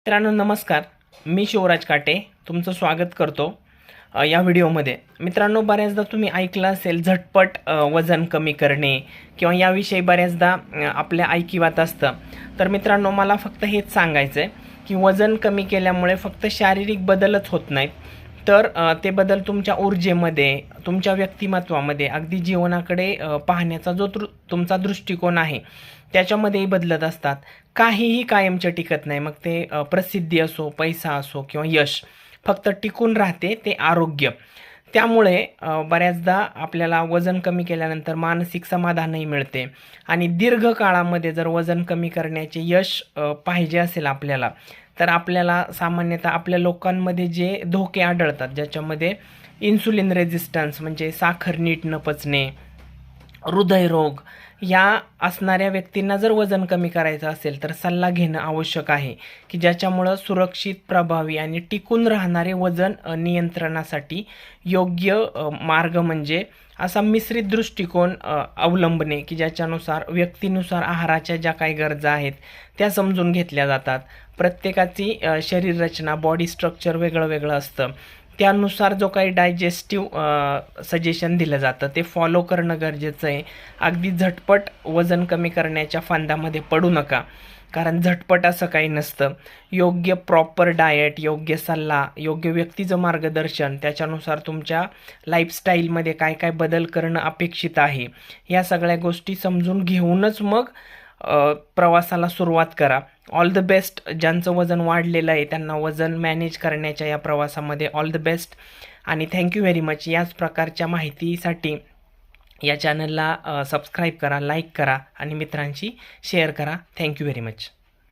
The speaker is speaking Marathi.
मित्रांनो नमस्कार, मी शिवराज काटे तुमचं स्वागत करतो या व्हिडिओमध्ये. मित्रांनो, बऱ्याचदा तुम्ही ऐकलं असेल झटपट वजन कमी करणे किंवा याविषयी बऱ्याचदा आपल्या ऐकिवात असतं. तर मित्रांनो, मला फक्त हेच सांगायचं आहे की वजन कमी केल्यामुळे फक्त शारीरिक बदलच होत नाहीत, तर ते बदल तुमच्या ऊर्जेमध्ये, तुमच्या व्यक्तिमत्वामध्ये, अगदी जीवनाकडे पाहण्याचा जो तुमचा दृष्टिकोन आहे त्याच्यामध्येही बदलत असतात. काहीही कायमचं टिकत नाही. मग ते प्रसिद्धी असो, पैसा असो किंवा यश, फक्त टिकून राहते ते आरोग्य. त्यामुळे बऱ्याचदा आपल्याला वजन कमी केल्यानंतर मानसिक समाधानही मिळते आणि दीर्घ काळामध्ये जर वजन कमी करण्याचे यश पाहिजे असेल आपल्याला, तर आपल्याला सामान्यतः आपल्या लोकांमध्ये जे धोके आढळतात, ज्याच्यामध्ये इन्सुलिन रेझिस्टन्स म्हणजे साखर नीट न पचणे, हृदयरोग या असणाऱ्या व्यक्तींना जर वजन कमी करायचं असेल तर सल्ला घेणं आवश्यक आहे, की ज्याच्यामुळं सुरक्षित, प्रभावी आणि टिकून राहणारे वजन नियंत्रणासाठी योग्य मार्ग म्हणजे असा मिश्रित दृष्टिकोन अवलंबणे, की ज्याच्यानुसार व्यक्तीनुसार आहाराच्या ज्या काही गरजा आहेत त्या समजून घेतल्या जातात. प्रत्येकाची शरीर रचना, बॉडी स्ट्रक्चर वेगळं वेगळं असतं. त्यानुसार जो काही डायजेस्टिव्ह सजेशन दिलं जातं ते फॉलो करणं गरजेचं आहे. अगदी झटपट वजन कमी करण्याच्या फंदामध्ये पडू नका, कारण झटपट असं काही नसतं. योग्य प्रॉपर डाएट, योग्य सल्ला, योग्य व्यक्तीचं मार्गदर्शन, त्याच्यानुसार तुमच्या लाईफस्टाईलमध्ये काय काय बदल करणं अपेक्षित आहे, या सगळ्या गोष्टी समजून घेऊनच मग प्रवासाला सुरुवात करा. All the best. ज्यांचं वजन वाढलेलं आहे त्यांना वजन मॅनेज करण्याच्या या प्रवासामध्ये ऑल द बेस्ट आणि थँक्यू व्हेरी मच. याच प्रकारच्या माहितीसाठी या चॅनलला सबस्क्राईब करा, लाईक करा आणि मित्रांशी शेअर करा. Thank you very much.